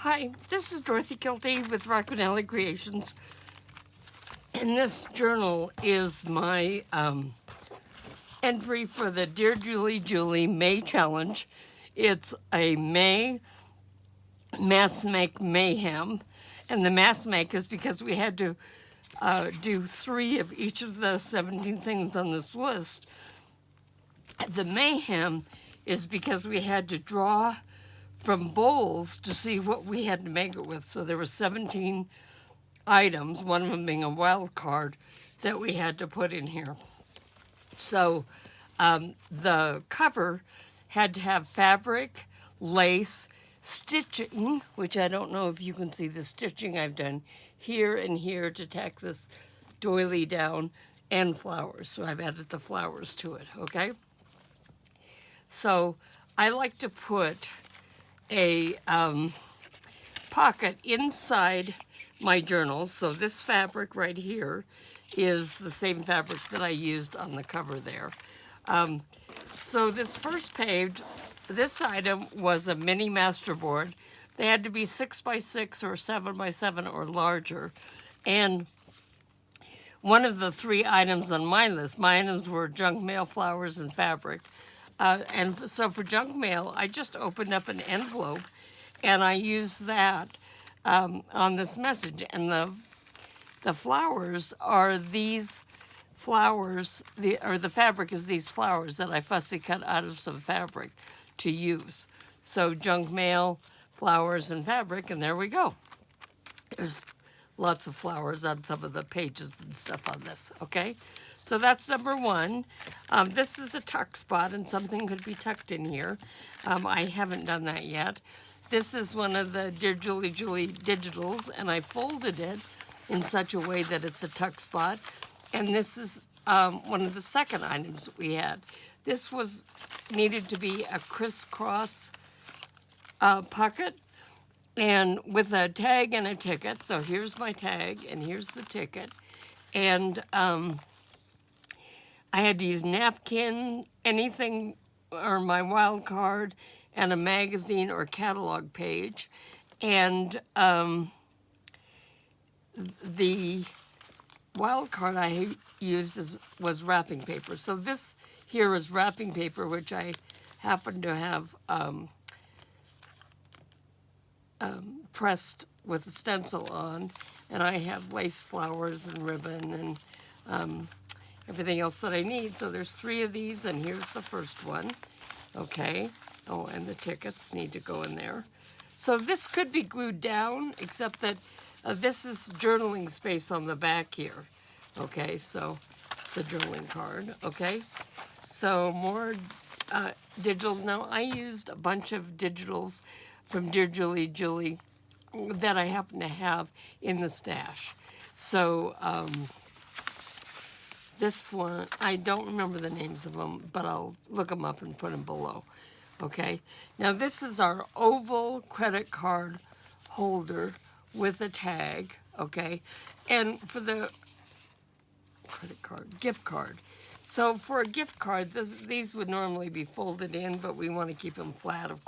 Hi, this is Dorothy Kilty with Raccoon Alley Creations, and this journal is my entry for the Dear Julie May Challenge. It's a May Mass Make Mayhem, and the mass make is because we had to do 3 of each of the 17 things on this list. The mayhem is because we had to draw from bowls to see what we had to make it with. So there were 17 items, one of them being a wild card, that we had to put in here. So the cover had to have fabric, lace, stitching, which I don't know if you can see the stitching I've done here and here to tack this doily down, and flowers. So I've added the flowers to it, okay? So I like to put a pocket inside my journal. So this fabric right here is the same fabric that I used on the cover there. So this first page, this item was a mini masterboard. They had to be 6 by 6 or 7 by 7 or larger. And one of the 3 items on my list, my items were junk mail, flowers, and fabric. And so for junk mail, I just opened up an envelope and I used that on this message. And the flowers are these flowers, the fabric is these flowers that I fussy cut out of some fabric to use. So junk mail, flowers, and fabric, and there we go. There's lots of flowers on some of the pages and stuff on this, okay? So that's number 1. This is a tuck spot, and something could be tucked in here. I haven't done that yet. This is one of the Dear Julie digitals, and I folded it in such a way that it's a tuck spot. And this is one of the second items that we had. This needed to be a crisscross pocket, and with a tag and a ticket. So here's my tag, and here's the ticket. And I had to use napkin, anything, or my wild card, and a magazine or catalog page. And the wild card I used was wrapping paper. So this here is wrapping paper, which I happen to have pressed with a stencil on. And I have lace flowers and ribbon and everything else that I need. So there's 3 of these, and here's the first one. Okay. Oh, and the tickets need to go in there. So this could be glued down, except that this is journaling space on the back here. Okay, so it's a journaling card. Okay, so more digitals. Now I used a bunch of digitals from Dear Julie that I happen to have in the stash. So this one, I don't remember the names of them, but I'll look them up and put them below. Okay, now this is our oval credit card holder with a tag, okay? And for the gift card. So for a gift card, these would normally be folded in, but we want to keep them flat, of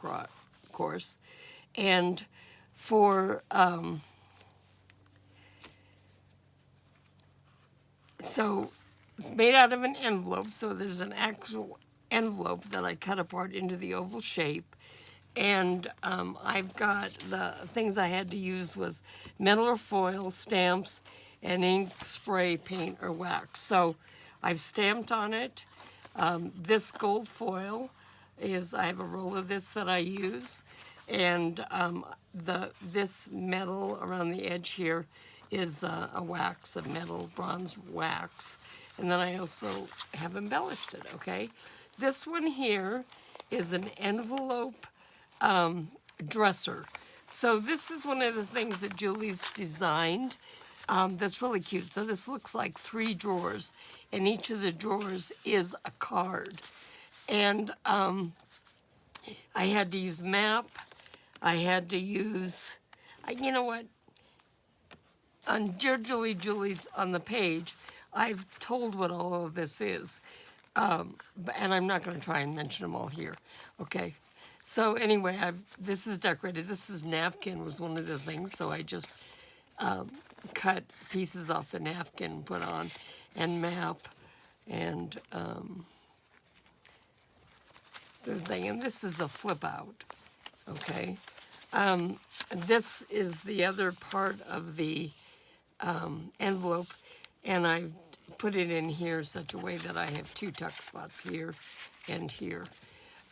course. And for, so it's made out of an envelope, so there's an actual envelope that I cut apart into the oval shape. And I've got the things I had to use was metal or foil, stamps, and ink, spray, paint, or wax. So I've stamped on it. This gold foil is, I have a roll of this that I use. And this metal around the edge here is a wax, a metal bronze wax. And then I also have embellished it, okay? This one here is an envelope dresser. So this is one of the things that Julie's designed that's really cute. So this looks like 3 drawers, and each of the drawers is a card. And I had to use map. I had to use, you know what? On Dear Julie's on the page, I've told what all of this is. And I'm not going to try and mention them all here. Okay. So anyway, this is decorated. This is napkin was one of the things, so I just cut pieces off the napkin, put on, and map, and the thing. And this is a flip out, okay? This is the other part of the envelope, and I put it in here such a way that I have 2 tuck spots here and here.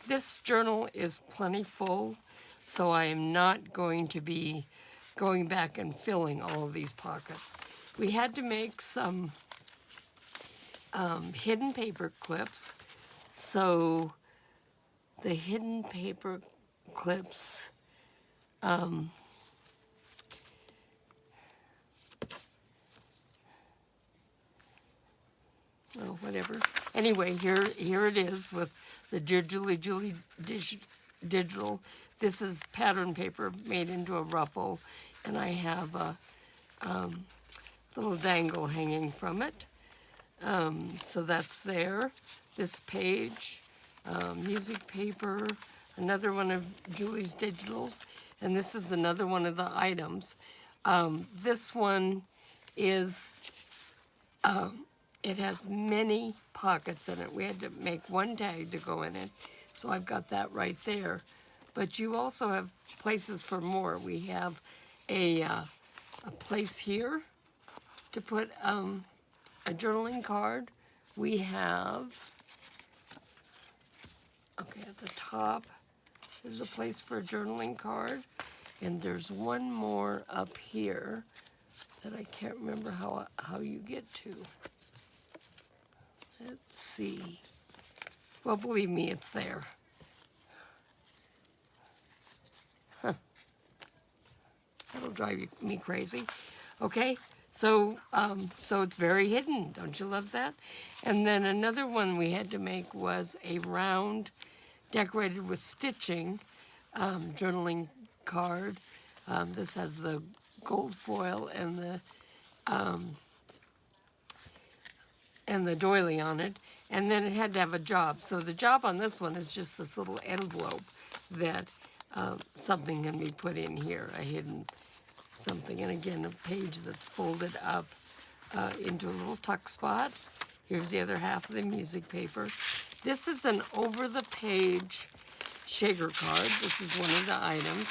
This journal is plenty full, so I am not going to be going back and filling all of these pockets. We had to make some hidden paper clips, so the hidden paper clips oh, whatever. Anyway, here it is with the Dear Julie digital. This is pattern paper made into a ruffle, and I have a little dangle hanging from it. So that's there. This page, music paper, another one of Julie's digitals, and this is another one of the items. This one is, it has many pockets in it. We had to make one tag to go in it, so I've got that right there. But you also have places for more. We have a place here to put a journaling card. We have, okay, at the top, there's a place for a journaling card. And there's one more up here that I can't remember how you get to. Let's see. Well, believe me, it's there. Huh. That'll drive me crazy. Okay, so it's very hidden. Don't you love that? And then another one we had to make was a round, decorated with stitching, journaling card. This has the gold foil and the doily on it, and then it had to have a job. So the job on this one is just this little envelope that something can be put in here, a hidden something. And again, a page that's folded up into a little tuck spot. Here's the other half of the music paper. This is an over-the-page shaker card. This is one of the items.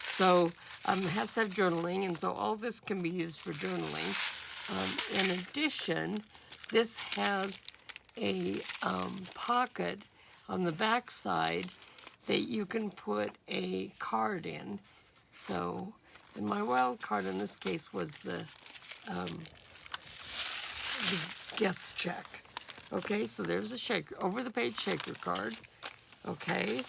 So it has to have journaling, and so all this can be used for journaling. In addition, this has a pocket on the back side that you can put a card in. So, and my wild card in this case was the guest check. Okay, so there's a shaker, over-the-page shaker card. Okay.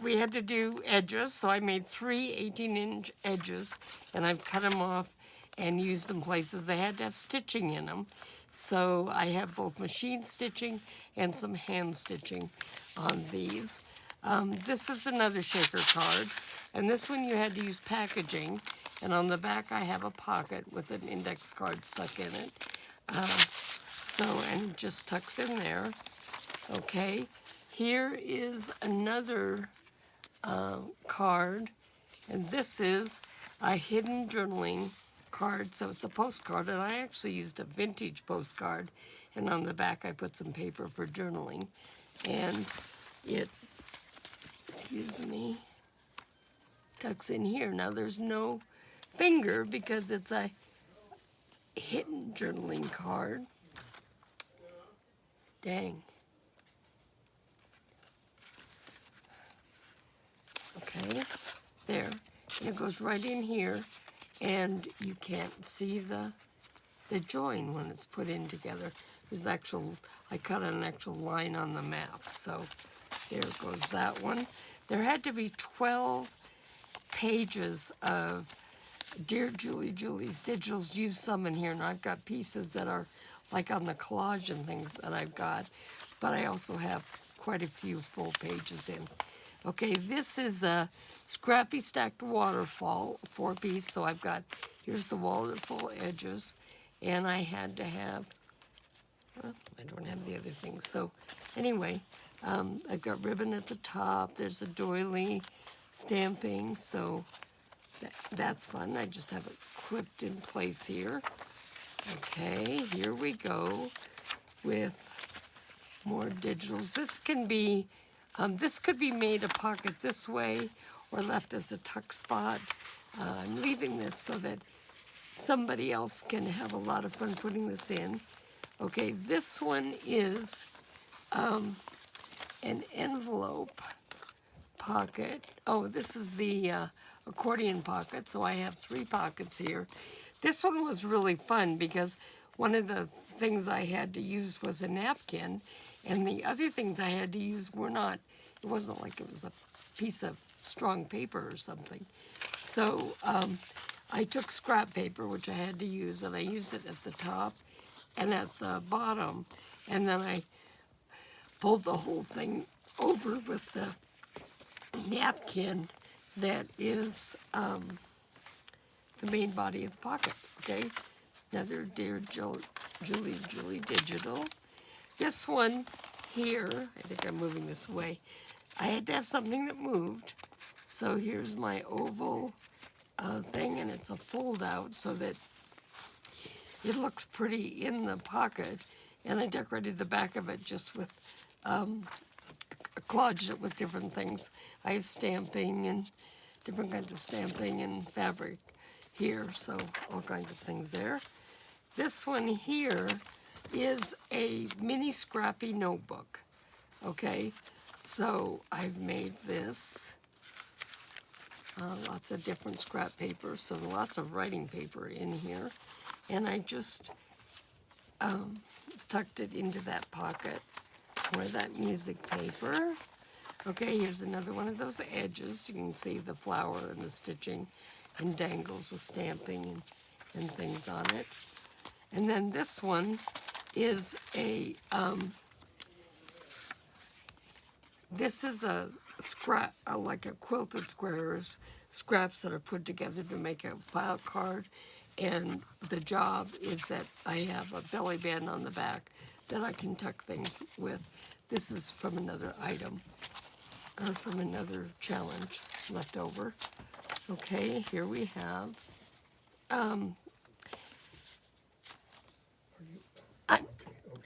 We had to do edges, so I made 3 18-inch edges, and I've cut them off and used them places. They had to have stitching in them, so I have both machine stitching and some hand stitching on these. This is another shaker card, and this one you had to use packaging, and on the back I have a pocket with an index card stuck in it. And it just tucks in there. Okay. Here is another card, and this is a hidden journaling card. So it's a postcard, and I actually used a vintage postcard, and on the back I put some paper for journaling. And it, excuse me, tucks in here. Now there's no finger because it's a hidden journaling card. Dang. Okay, there, and it goes right in here, and you can't see the join when it's put in together. There's I cut an actual line on the map, so there goes that one. There had to be 12 pages of Dear Julie's digitals. Use some in here, and I've got pieces that are like on the collage and things that I've got, but I also have quite a few full pages in. Okay, this is a scrappy stacked waterfall, 4-piece, so I've got, here's the waterfall edges, and I had to have, well, I don't have the other things, so anyway, I've got ribbon at the top. There's a doily stamping, so that's fun. I just have it clipped in place here. Okay, here we go with more digitals. This can be, this could be made a pocket this way or left as a tuck spot. I'm leaving this so that somebody else can have a lot of fun putting this in. Okay, this one is an envelope pocket. Oh, this is the accordion pocket, so I have 3 pockets here. This one was really fun because one of the things I had to use was a napkin, and the other things I had to use were not, it wasn't like it was a piece of strong paper or something. So I took scrap paper, which I had to use, and I used it at the top and at the bottom, and then I pulled the whole thing over with the napkin that is the main body of the pocket, okay? Another Dear Julie Digital. This one here, I think I'm moving this away. I had to have something that moved. So here's my oval thing, and it's a fold out so that it looks pretty in the pocket. And I decorated the back of it just with, collaged it with different things. I have stamping and different kinds of stamping and fabric here, so all kinds of things there. This one here is a mini scrappy notebook, okay? So I've made this, lots of different scrap paper, so lots of writing paper in here. And I just tucked it into that pocket where that music paper. Okay, here's another one of those edges. You can see the flower and the stitching and dangles with stamping and things on it. And then this one is a, this is a scrap, like a quilted squares, scraps that are put together to make a file card. And the job is that I have a belly band on the back that I can tuck things with. This is from another item, or from another challenge left over. Okay, here we have